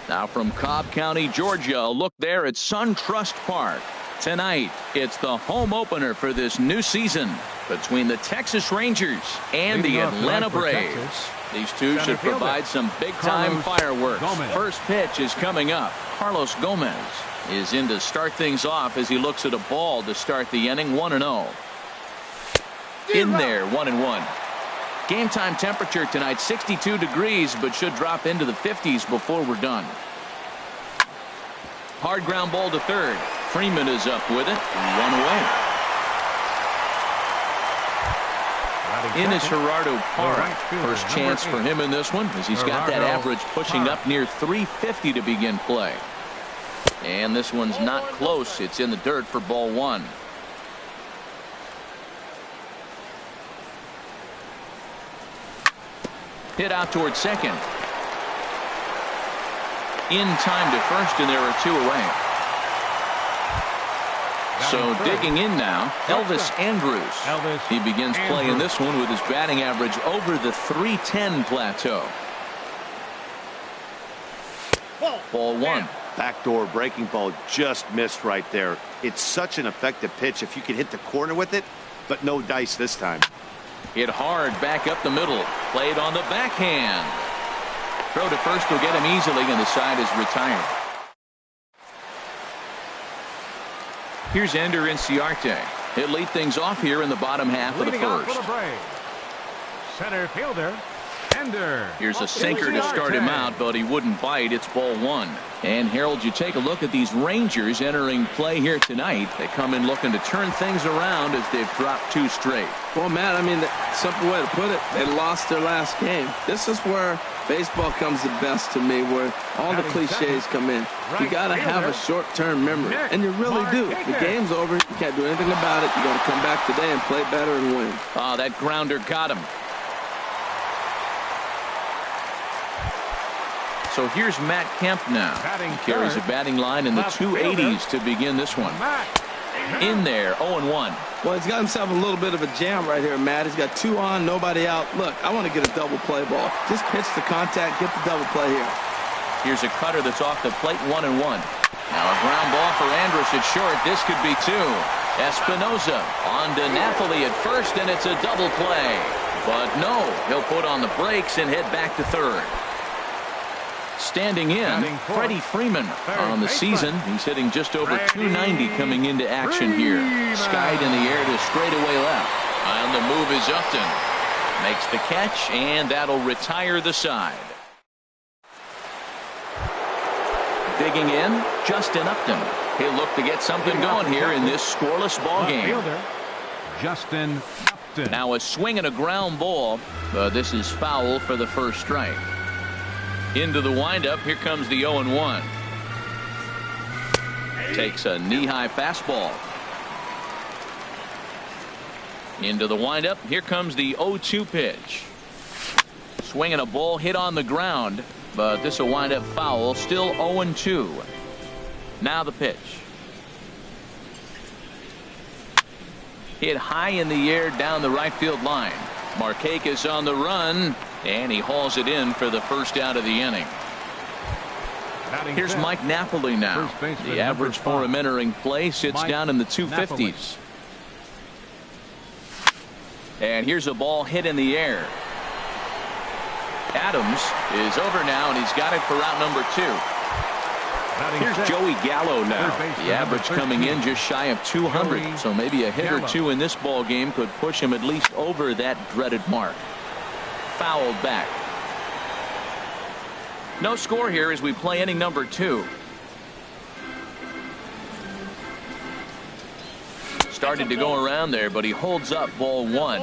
Now from Cobb County, Georgia, a look there at SunTrust Park. Tonight, it's the home opener for this new season between the Texas Rangers and the Atlanta Braves. These two should provide some big-time fireworks. First pitch is coming up. Carlos Gomez is in to start things off as he looks at a ball to start the inning. 1-0. In there, 1-1. Game time temperature tonight 62 degrees, but should drop into the 50s before we're done. Hard ground ball to third. Freeman is up with it. One away. In is Gerardo Parra. First chance for him in this one as he's got that average pushing up near 350 to begin play. And this one's not close. It's in the dirt for ball one. Hit out towards second. In time to first, and there are two away. So digging in now, Elvis Andrus. He begins playing this one with his batting average over the 310 plateau. Ball one. Backdoor breaking ball just missed right there. It's such an effective pitch if you can hit the corner with it, but no dice this time. Hit hard back up the middle. Played on the backhand. Throw to first will get him easily, and the side is retired. Here's Ender Inciarte. He'll lead things off here in the bottom half of the first. Center fielder, Ender. Here's a sinker to start him out, but he wouldn't bite. It's ball one. And Harold, you take a look at these Rangers entering play here tonight. They come in looking to turn things around as they've dropped two straight. Well, Matt, I mean, the simple way to put it, they lost their last game. This is where baseball comes the best to me, where all the cliches come in. You got to have a short-term memory, and you really do. The game's over. You can't do anything about it. You got to come back today and play better and win. Oh, that grounder got him. So here's Matt Kemp now. He carries a batting line in the 280s to begin this one. In there, 0-1. Well, he's got himself a little bit of a jam right here, Matt. He's got two on, nobody out. Look, I want to get a double play ball. Just pitch the contact, get the double play here. Here's a cutter that's off the plate, 1-1. Now a ground ball for Andrus at short. This could be two. Espinosa on to Napoli at first, and it's a double play. But no, he'll put on the brakes and head back to third. Standing in, Freddie Freeman on the season. He's hitting just over 290 coming into action here. Skied in the air to straightaway left. On the move is Upton. Makes the catch, and that'll retire the side. Digging in, Justin Upton. He'll look to get something going here in this scoreless ball game. Justin Upton. Now a swing and a ground ball, but this is foul for the first strike. Into the windup, here comes the 0-1. Takes a knee-high fastball. Into the windup, here comes the 0-2 pitch. Swinging a ball hit on the ground, but this will wind up foul. Still 0-2. Now the pitch. Hit high in the air down the right field line. Markakis on the run, and he hauls it in for the first out of the inning. Here's Mike Napoli now. The average for him entering play sits down in the 250s. And here's a ball hit in the air. Adams is over now, and he's got it for out number 2. Here's Joey Gallo now. The average coming in just shy of 200, so maybe a hit or two in this ball game could push him at least over that dreaded mark. Fouled back. No score here as we play inning number 2. Started to go around there, but he holds up ball 1.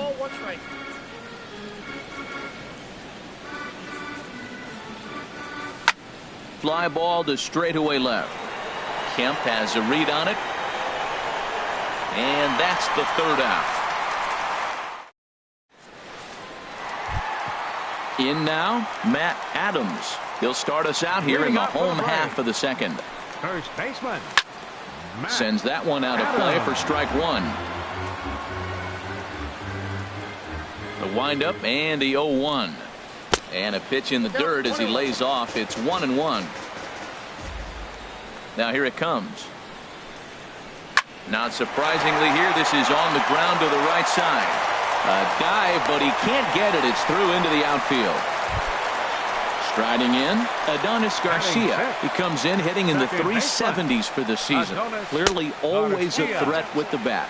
Fly ball to straightaway left. Kemp has a read on it. And that's the third out. In now, Matt Adams. He'll start us out here in the home half of the second. First baseman. Sends that one out of play for strike 1. The windup and the 0-1. And a pitch in the dirt as he lays off. It's 1-1. Now here it comes. Not surprisingly here, this is on the ground to the right side. A dive, but he can't get it. It's through into the outfield. Striding in, Adonis Garcia. He comes in hitting in the 370s for the season. Clearly always a threat with the bat.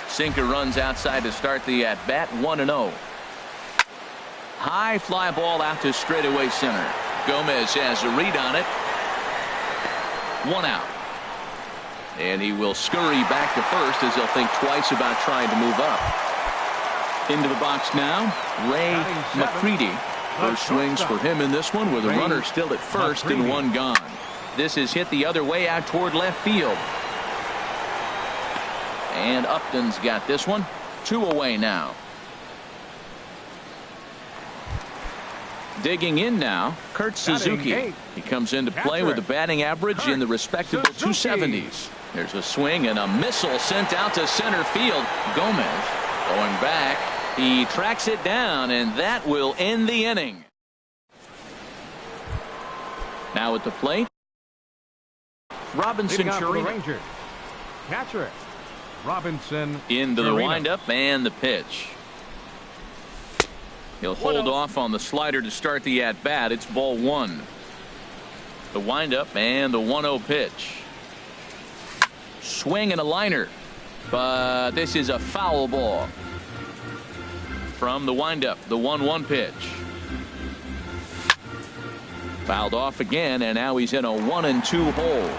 Sinker runs outside to start the at-bat, 1-0. High fly ball out to straightaway center. Gomez has a read on it. 1 out. And he will scurry back to first as he'll think twice about trying to move up. Into the box now, Ray McCready. First swings for him in this one with a runner still at first and 1 gone. This is hit the other way out toward left field. And Upton's got this one. 2 away now. Digging in now, Kurt Suzuki. He comes into play with a batting average in the respectable 270s. There's a swing and a missile sent out to center field. Gomez going back. He tracks it down, and that will end the inning. Now at the plate, Robinson Chirino. Catcher Robinson into the windup and the pitch. He'll hold off on the slider to start the at-bat. It's ball 1. The windup and the 1-0 pitch. Swing and a liner, but this is a foul ball. From the windup, the 1-1 pitch. Fouled off again, and now he's in a 1-2 hole.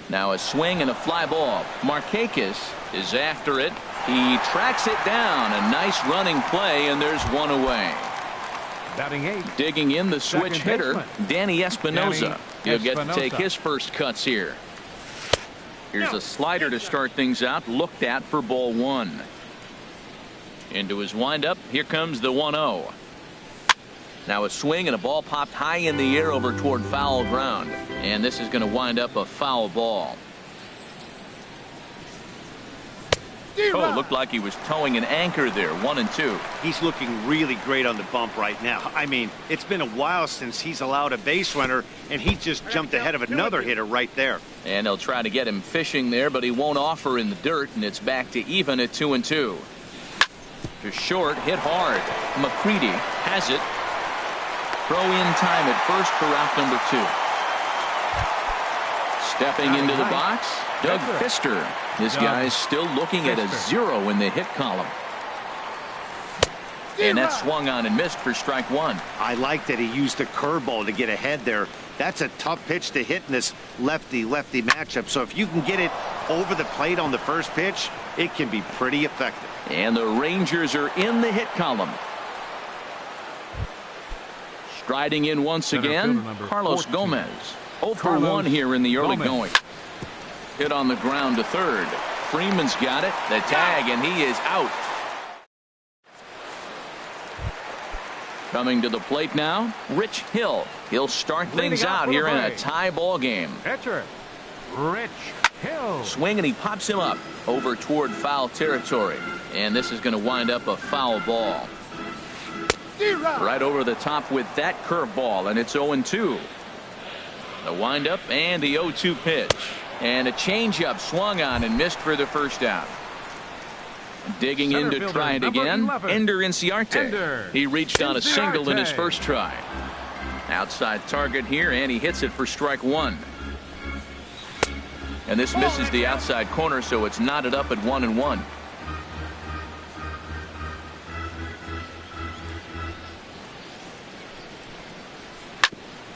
Now a swing and a fly ball. Markakis is after it. He tracks it down. A nice running play, and there's 1 away. Batting 8. Digging in the switch hitter, Danny Espinosa. He'll get to take his first cuts here. Here's a slider to start things out, looked at for ball 1. Into his windup, here comes the 1-0. Now a swing and a ball popped high in the air over toward foul ground. And this is going to wind up a foul ball. Oh, looked like he was towing an anchor there. 1-2. He's looking really great on the bump right now. I mean, it's been a while since he's allowed a base runner, and he just jumped ahead of another hitter right there. And they'll try to get him fishing there, but he won't offer in the dirt, and it's back to even at 2-2. To short, hit hard. McCready has it. Throw in time at first for out number 2. Stepping into the box, Doug Fister. This guy's still looking at a 0 in the hit column. And that swung on and missed for strike 1. I like that he used the curveball to get ahead there. That's a tough pitch to hit in this lefty-lefty matchup. So if you can get it over the plate on the first pitch, it can be pretty effective. And the Rangers are in the hit column. Striding in once again, Carlos Gomez. 0 for 1 here in the early going. Hit on the ground to third. Freeman's got it. The tag, and he is out. Coming to the plate now, Rich Hill. He'll start things out here in a tie ball game. Pitcher Rich Hill. Swing, and he pops him up over toward foul territory. And this is going to wind up a foul ball. Right over the top with that curveball, and it's 0-2. The windup and the 0-2 pitch. And a changeup swung on and missed for the first out. Digging in to try it again, Ender Inciarte. He reached on a single in his first try. Outside target here, and he hits it for strike 1. And this misses the outside corner, so it's knotted up at 1-1.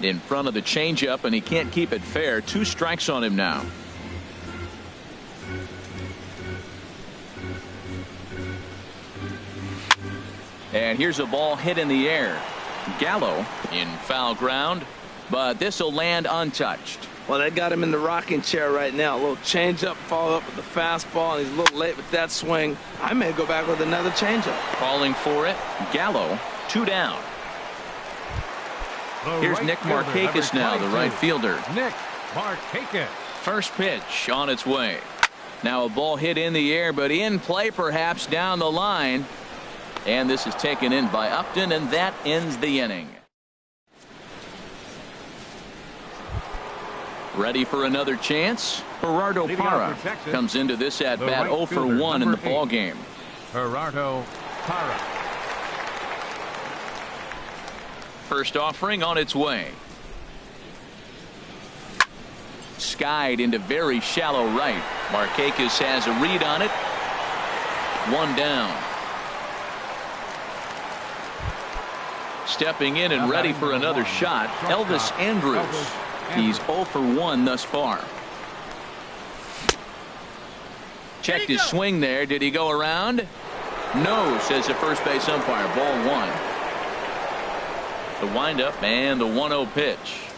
In front of the changeup, and he can't keep it fair. 2 strikes on him now. And here's a ball hit in the air. Gallo in foul ground, but this will land untouched. Well, they got him in the rocking chair right now. A little changeup, follow up with the fastball, and he's a little late with that swing. I may go back with another changeup. Calling for it, Gallo, 2 down. Here's Nick Markakis now, the right fielder. Nick Markakis. First pitch on its way. Now a ball hit in the air, but in play perhaps down the line. And this is taken in by Upton, and that ends the inning. Ready for another chance? Gerardo Parra comes into this at-bat 0 for 1 in the ball game. Gerardo Parra. First offering on its way. Skied into very shallow right. Markakis has a read on it. One down. Stepping in and ready for another shot, Elvis Andrus. He's 0 for 1 thus far. Checked his swing there. Did he go around? No, says the first base umpire. Ball 1. The windup and the 1-0 pitch.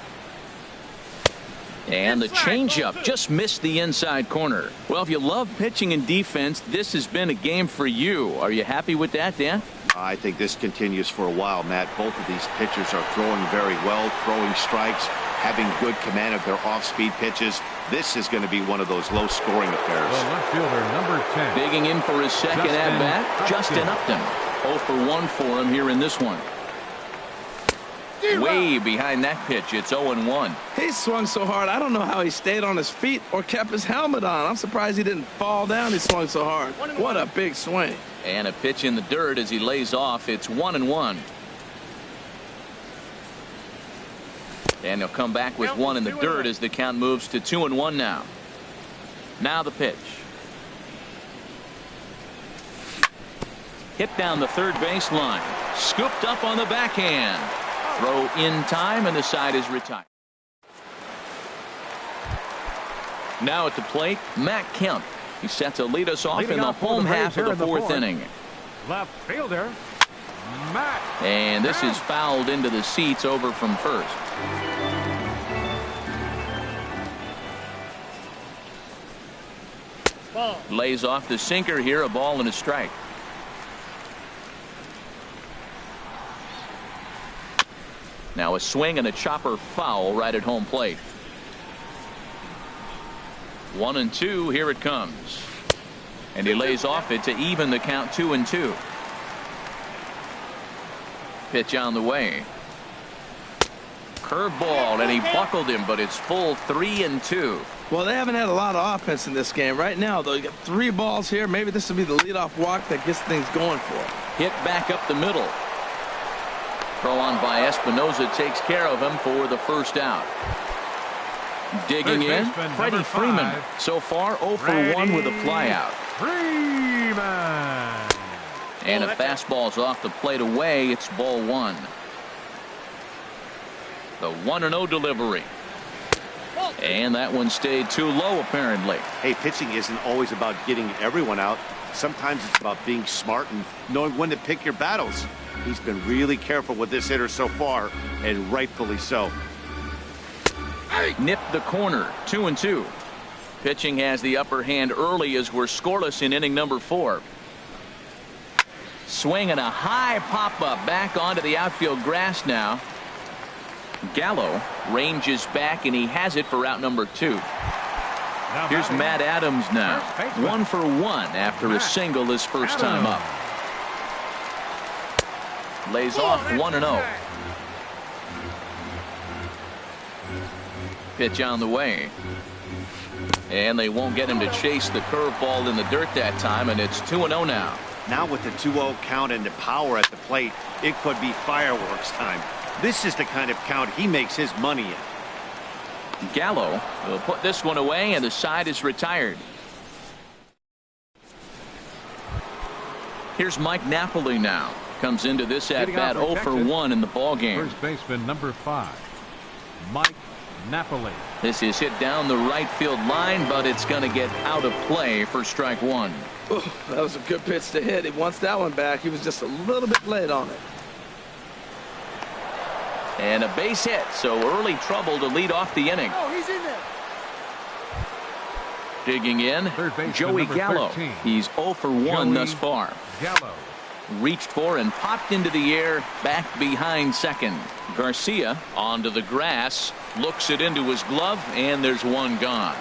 And the changeup just missed the inside corner. Well, if you love pitching and defense, this has been a game for you. Are you happy with that, Dan? I think this continues for a while, Matt. Both of these pitchers are throwing very well, throwing strikes, having good command of their off-speed pitches. This is going to be one of those low-scoring affairs. The left fielder, number 10. Digging in for his second at-bat, Justin Upton. 0 for 1 for him here in this one. Way behind that pitch. It's 0-1. He swung so hard, I don't know how he stayed on his feet or kept his helmet on. I'm surprised he didn't fall down. He swung so hard. What a big swing. And a pitch in the dirt as he lays off. It's 1-1. And he'll come back with one in the dirt as the count moves to 2-1 now. Now the pitch. Hit down the third base line. Scooped up on the backhand. Throw in time, and the side is retired. Now at the plate, Matt Kemp. He's set to lead us off in the home half of the fourth inning. Left fielder, Matt. And this is fouled into the seats over from first. Lays off the sinker here, a ball and a strike. Now a swing and a chopper foul right at home plate. 1-2. Here it comes. And he lays off it to even the count 2-2. Pitch on the way. Curveball, and he buckled him, but it's full 3-2. Well, they haven't had a lot of offense in this game. Right now, though, you got 3 balls here. Maybe this will be the leadoff walk that gets things going for him. Hit back up the middle. Throw on by Espinoza takes care of him for the first out. Digging in, Freddie Freeman. So far 0 for 1 with a flyout. Freeman. And a fastball's off the plate away. It's ball 1. The 1-0 delivery. And that one stayed too low apparently. Hey, pitching isn't always about getting everyone out. Sometimes it's about being smart and knowing when to pick your battles. He's been really careful with this hitter so far, and rightfully so. Nipped the corner. 2-2. Pitching has the upper hand early as we're scoreless in inning number 4. Swinging a high pop-up back onto the outfield grass now. Gallo ranges back, and he has it for out number 2. Here's Matt Adams now. 1 for 1 after a single his first time up. Lays off 1-0. Pitch on the way. And they won't get him to chase the curveball in the dirt that time, and it's 2-0 now. Now with the 2-0 count and the power at the plate, it could be fireworks time. This is the kind of count he makes his money in. Gallo will put this one away, and the side is retired. Here's Mike Napoli now. Comes into this at-bat 0 for 1 in the ball game. First baseman number 5, Mike Napoli. This is hit down the right field line, but it's going to get out of play for strike 1. Ooh, that was a good pitch to hit. He wants that one back. He was just a little bit late on it. And a base hit, so early trouble to lead off the inning. Oh, he's in there. Digging in, Joey Gallo. 13. He's 0 for 1 thus far. Gallo. Reached for and popped into the air back behind second. Garcia onto the grass, looks it into his glove, and there's one gone.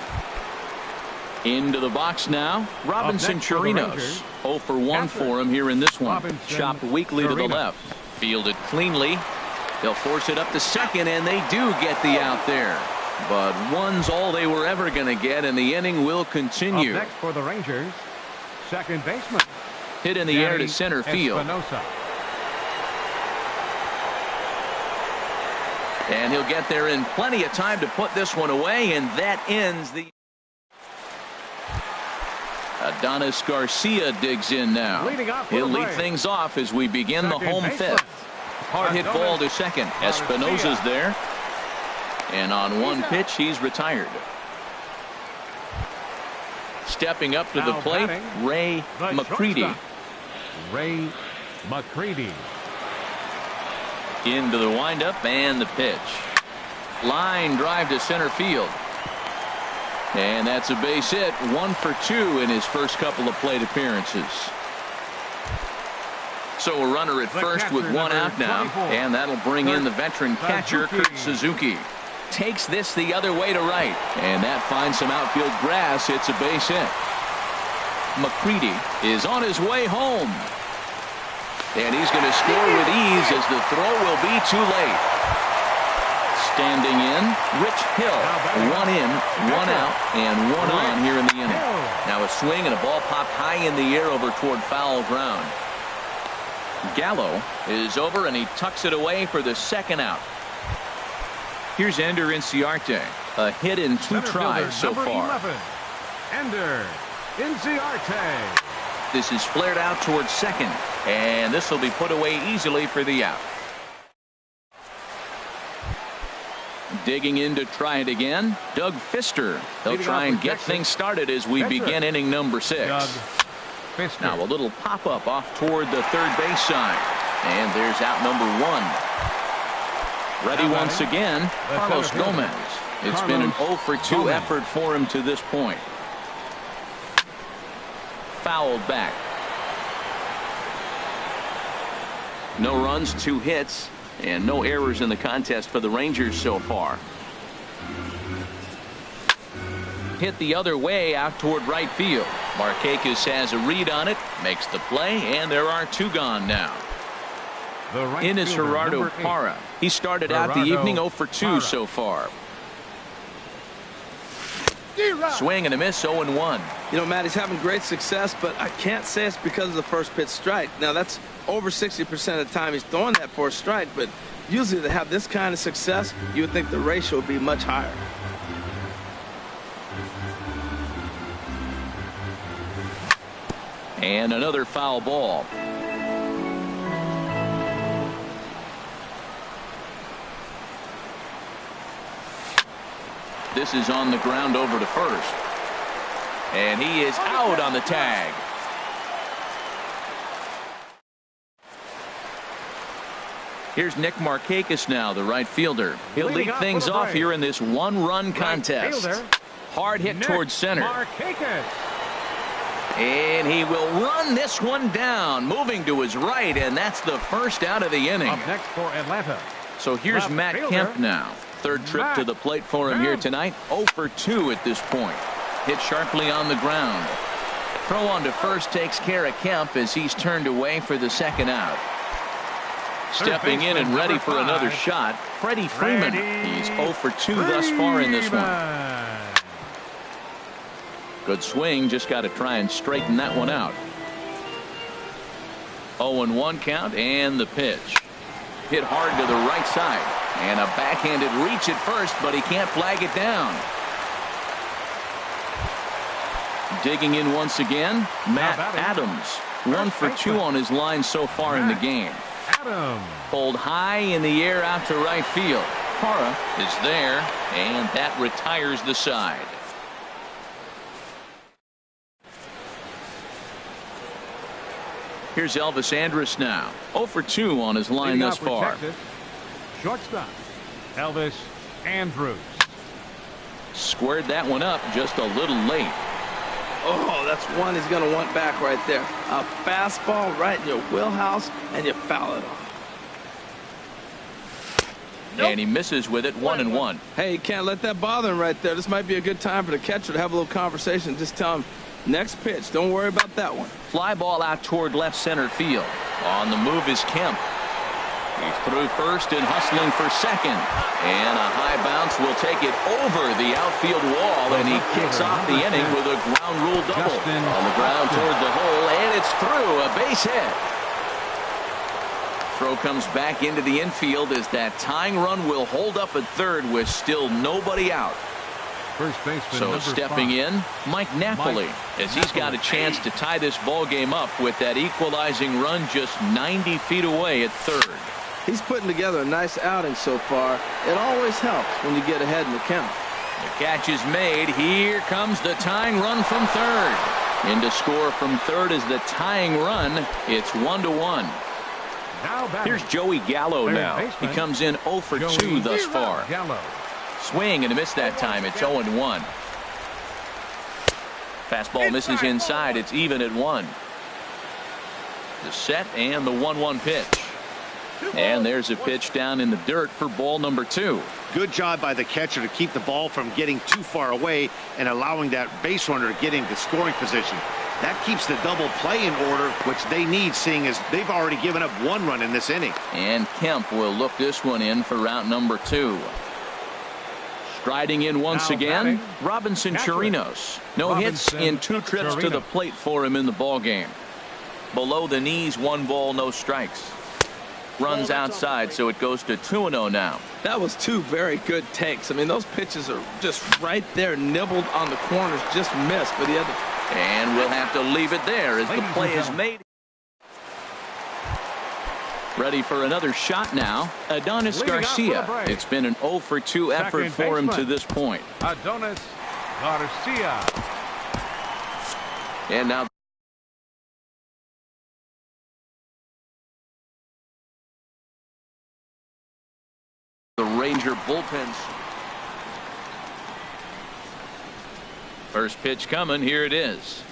Into the box now. Robinson Chirinos. 0 for 1 for him here in this one. Chopped weakly to the left. Fielded cleanly. They'll force it up to second, and they do get the out there. But one's all they were ever going to get, and the inning will continue. Up next for the Rangers, second baseman. Hit in the air to center field. And he'll get there in plenty of time to put this one away, and that ends the... Adonis Garcia digs in now. He'll lead things off as we begin the home fifth. Hard hit ball to second. Espinosa's there. And on one pitch, he's retired. Stepping up to the plate, Ray McCready. Ray McCready. Into the windup and the pitch. Line drive to center field. And that's a base hit. 1 for 2 in his first couple of plate appearances. So a runner at first with 1 out now. And that'll bring in the veteran catcher, Kurt Suzuki. Takes this the other way to right. And that finds some outfield grass. It's a base hit. McCready is on his way home. And he's going to score with ease as the throw will be too late. Standing in, Rich Hill. 1 in, 1 out, and 1 on here in the inning. Now a swing and a ball popped high in the air over toward foul ground. Gallo is over and he tucks it away for the second out. Here's Ender Inciarte. A hit in 2 tries so far. 11, Ender Inciarte. This is flared out towards second, and this will be put away easily for the out. Digging in to try it again, Doug Fister. They'll try and get things started as we begin inning number 6. Now a little pop-up off toward the third base side. And there's out number 1. Ready once again, Carlos Gomez. It's been an 0 for 2 effort for him to this point. Fouled back. No runs, 2 hits, and no errors in the contest for the Rangers so far. Hit the other way out toward right field. Markakis has a read on it, makes the play, and there are 2 gone now. In is Gerardo Parra. He started out the evening 0 for 2 so far. Swing and a miss, 0 and 1. You know, Matt, he's having great success, but I can't say it's because of the first pitch strike. Now, that's over 60% of the time he's throwing that for a strike, but usually to have this kind of success, you would think the ratio would be much higher. And another foul ball. This is on the ground over to first. And he is out on the tag. Here's Nick Markakis now, the right fielder. He'll lead things off here in this 1-run contest. Hard hit towards center. And he will run this one down, moving to his right, and that's the first out of the inning. Up next for Atlanta. So here's Matt Kemp now. Third trip to the plate for him here tonight. 0 for 2 at this point. Hit sharply on the ground. Throw on to first takes care of Kemp as he's turned away for the second out. Stepping in and ready for another shot, Freddie Freeman. He's 0 for 2 thus far in this one. Good swing, just got to try and straighten that one out. 0-1 count and the pitch. Hit hard to the right side. And a backhanded reach at first, but he can't flag it down. Digging in once again, Matt Adams. 1 for 2 on his line so far in the game. Pulled high in the air out to right field. Parra is there, and that retires the side. Here's Elvis Andrus now. 0 for 2 on his line thus far. Shortstop, Elvis Andrus. Squared that one up just a little late. Oh, that's one he's going to want back right there. A fastball right in your wheelhouse, and you foul it off. And he misses with it, 1-1. Hey, you can't let that bother him right there. This might be a good time for the catcher to have a little conversation. Just tell him, next pitch, don't worry about that one. Fly ball out toward left center field. On the move is Kemp. He's through first and hustling for second. And a high bounce will take it over the outfield wall, and he kicks off the inning with a ground rule double. On the ground toward the hole, and it's through, a base hit. Throw comes back into the infield as that tying run will hold up at third with still nobody out. First baseman So stepping in, Mike Napoli, as he's got a chance to tie this ball game up with that equalizing run just 90 feet away at third. He's putting together a nice outing so far. It always helps when you get ahead in the count. The catch is made. Here comes the tying run from third. In to score from third is the tying run. It's 1-1. Here's Joey Gallo now. He comes in 0 for 2 thus far. Swing and a miss that time. It's 0-1. Fastball misses inside. It's even at 1. The set and the 1-1 pitch. And there's a pitch down in the dirt for ball number 2. Good job by the catcher to keep the ball from getting too far away and allowing that base runner to get into scoring position. That keeps the double play in order, which they need, seeing as they've already given up 1 run in this inning. And Kemp will look this one in for route number 2. Striding in once again, Robinson Chirinos. No hits in 2 trips to the plate for him in the ball game. Below the knees, 1 ball, no strikes. Runs outside, so it goes to 2-0 now. That was 2 very good takes. I mean, those pitches are just right there, nibbled on the corners, just missed, but he had to. And we'll have to leave it there as the play is made. Ready for another shot now, Adonis Garcia. It's been an 0 for 2 effort for him to this point. Adonis Garcia. And now the Ranger bullpens. First pitch coming. Here it is.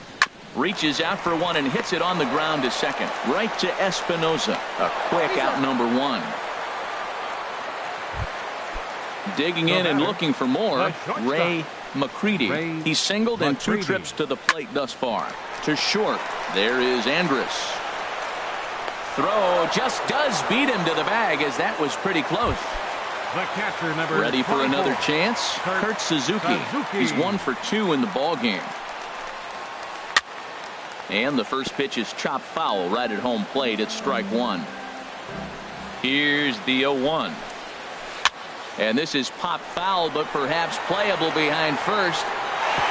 Reaches out for one and hits it on the ground to second. Right to Espinoza. A quick out number 1. Digging in and looking for more, Ray McCready. He's singled in 2 trips to the plate thus far. To short, there is Andrus. Throw just does beat him to the bag, as that was pretty close. The catcher, number Ready for 24. another chance? Kurt Suzuki. He's 1 for 2 in the ball game. And the first pitch is chopped foul right at home plate. It's strike 1. Here's the 0-1. And this is popped foul, but perhaps playable behind first.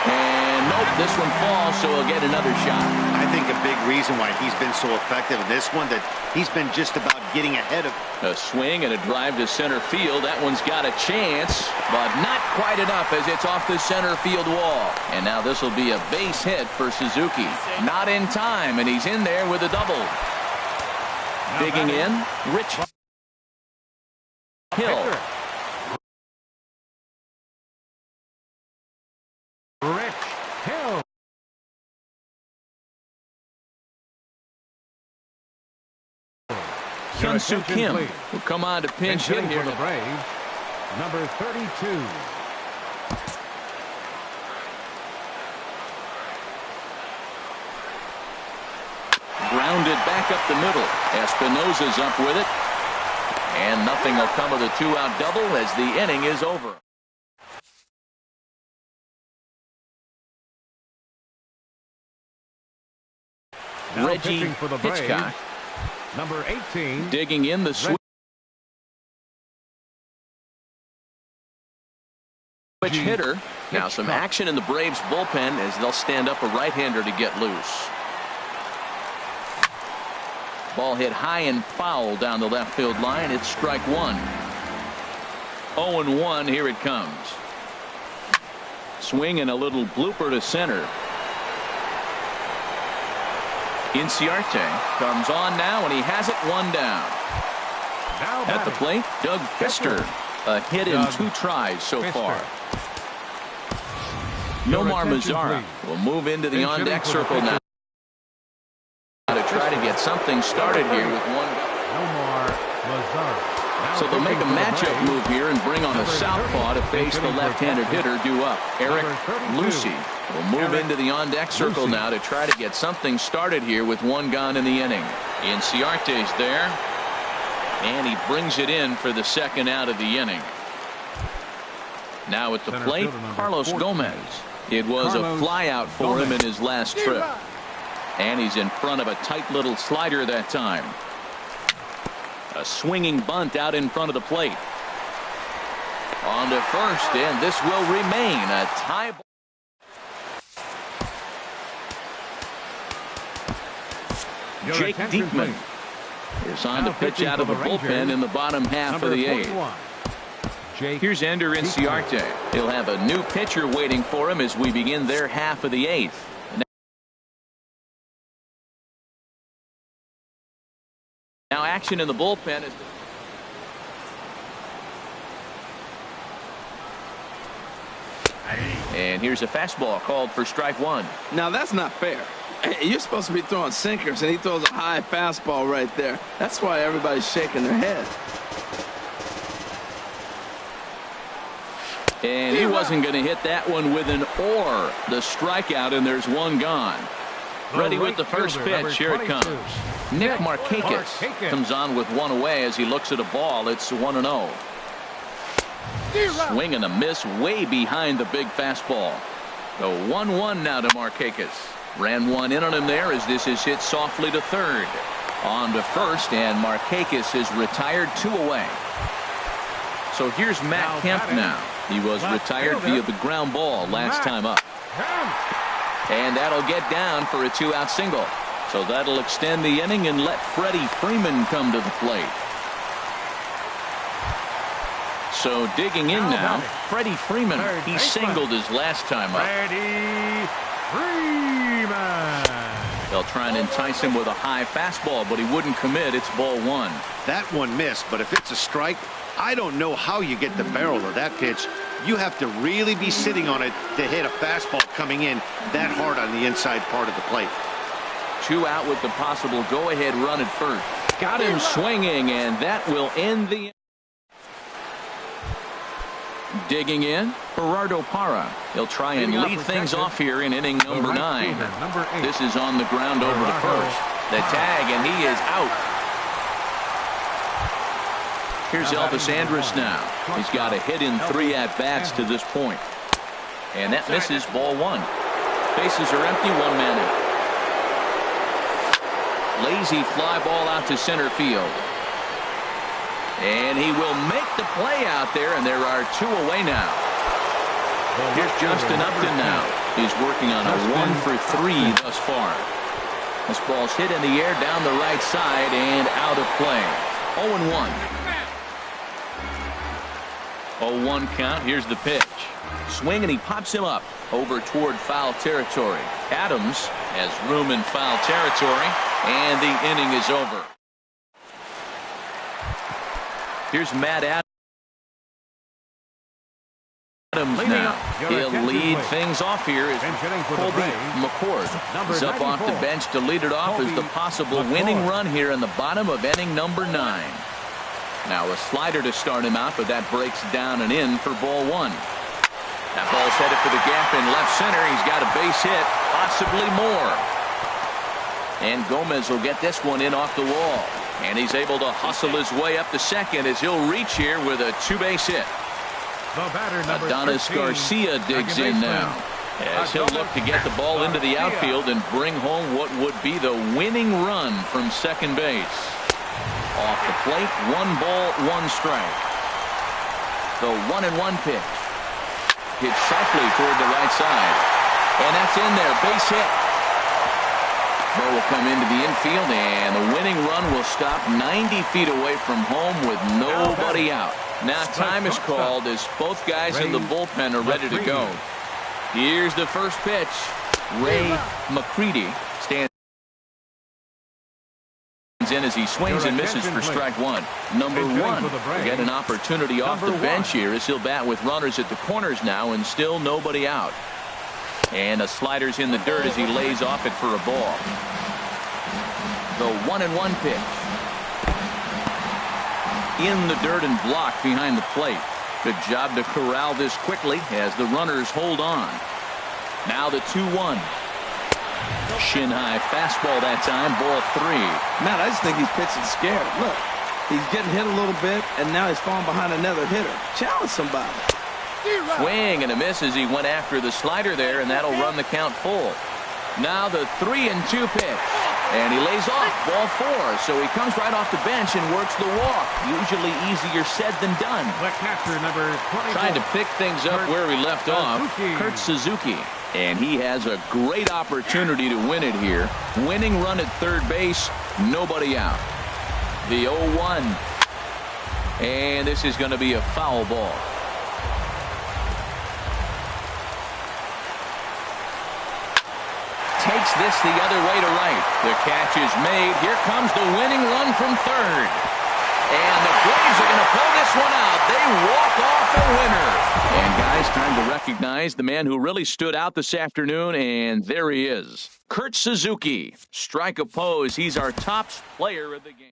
And nope, this one falls, so he'll get another shot. I think a big reason why he's been so effective in this one, that he's been just about getting ahead of. A swing and a drive to center field. That one's got a chance, but not quite enough as it's off the center field wall. And now this will be a base hit for Suzuki. Not in time, and he's in there with a double. Digging in, Rich Hill. Rich Hill. Hyun-Soo Kim will come on to pinch hit here. For the Braves, number 32. Grounded back up the middle. Espinoza's up with it. And nothing will come of the 2-out double as the inning is over. Now Reggie pitching for the Braves, Hitchcock. number 18. Digging in the switch hitter. Now some action in the Braves bullpen as they'll stand up a right-hander to get loose. Ball hit high and foul down the left field line. It's strike 1. 0-1. Here it comes. Swing and a little blooper to center. Inciarte comes on now, and he has it 1 down. Now At the plate, Doug Fister. A hit in 2 tries so far. Nomar Mazara will move into the on-deck circle now to try to get something started here with 1 down. Nomar Mazara. So they'll make a matchup move here and bring on a southpaw to face the left-handed hitter due up. Eric Lucy will move into the on-deck circle now to try to get something started here with one gone in the inning. Inciarte's there, and he brings it in for the second out of the inning. Now at the plate, Carlos Gomez. It was a flyout for him in his last trip. And he's in front of a tight little slider that time. A swinging bunt out in front of the plate. On to first, and this will remain a tie ball. Jake Diekman is on to pitch out of the bullpen in the bottom half of the eighth. Here's Ender Inciarte. He'll have a new pitcher waiting for him as we begin their half of the eighth. Now action in the bullpen is. And here's a fastball called for strike one. Now that's not fair. You're supposed to be throwing sinkers, and he throws a high fastball right there. That's why everybody's shaking their head. And he wasn't going to hit that one with an or. The strikeout, and there's one gone. Ready with the first pitch. Here it comes. Nick Markakis comes on with one away as he looks at a ball. It's 1-0. Swing and a miss way behind the big fastball. The 1-1 now to Markakis. Ran one in on him there as this is hit softly to third. On to first, and Markakis is retired 2 away. So here's Matt Kemp now. He was retired via the ground ball last time up. And that'll get down for a 2-out single. So that'll extend the inning and let Freddie Freeman come to the plate. So digging in now, Freddie Freeman. He singled his last time up. Freddie Freeman. They'll try and entice him with a high fastball, but he wouldn't commit. It's ball one. That one missed, but if it's a strike, I don't know how you get the barrel of that pitch. You have to really be sitting on it to hit a fastball coming in that hard on the inside part of the plate. 2 out with the possible go-ahead run at first. Got him swinging, and that will end the. Digging in, Gerardo Parra. He'll try and lead things off here in inning number 9. This is on the ground over to first. The tag, and he is out. Here's Elvis Andrus now. He's got a hit in 3 at-bats to this point. And that misses ball one. Bases are empty, 1 man out. Lazy fly ball out to center field. And he will make the play out there, and there are 2 away now. Here's Justin Upton now. He's working on a 1 for 3 thus far. This ball's hit in the air down the right side and out of play. 0-1. 0-1 count. Here's the pitch. Swing, and he pops him up over toward foul territory. Adams has room in foul territory, and the inning is over. Here's Matt Adams now. He'll lead things off here as Colby McCord is up off the bench to lead it off as the possible winning run here in the bottom of inning number 9. Now a slider to start him out, but that breaks down and in for ball one. That ball's headed for the gap in left center. He's got a base hit, possibly more. And Gomez will get this one in off the wall. And he's able to hustle his way up to second as he'll reach here with a 2-base hit. Adonis Garcia digs in now as he'll look to get the ball into the outfield and bring home what would be the winning run from second base. Off the plate, 1 ball, 1 strike. The 1-1 pitch. Hit softly toward the right side. And that's in there. Base hit. Ball will come into the infield, and the winning run will stop 90 feet away from home with nobody out. Now time is called as both guys in the bullpen are ready to go. Here's the first pitch. Ray McCready stands in as he swings and misses for strike one. Number 1 will get an opportunity off the bench here as he'll bat with runners at the corners now and still nobody out. And a slider's in the dirt as he lays off it for a ball. The 1-1 pitch. in the dirt and blocked behind the plate. Good job to corral this quickly as the runners hold on. Now the 2-1. Shin high fastball that time, ball 3. Matt, I just think he's pitching scared. Look, he's getting hit a little bit, and now he's falling behind another hitter. Challenge somebody. Swing and a miss as he went after the slider there, and that'll run the count full. Now the 3-2 pitch. And he lays off, ball 4. So he comes right off the bench and works the walk. Usually easier said than done. The catcher, number 24. Trying to pick things up where we left off, Kurt Suzuki. And he has a great opportunity to win it here. Winning run at third base, nobody out. The 0-1. And this is going to be a foul ball. Takes this the other way to right. The catch is made. Here comes the winning run from third. And the Braves are going to pull this one out. They walk off a winner. And guys, time to recognize the man who really stood out this afternoon, and there he is. Kurt Suzuki. Strike a pose. He's our top player of the game.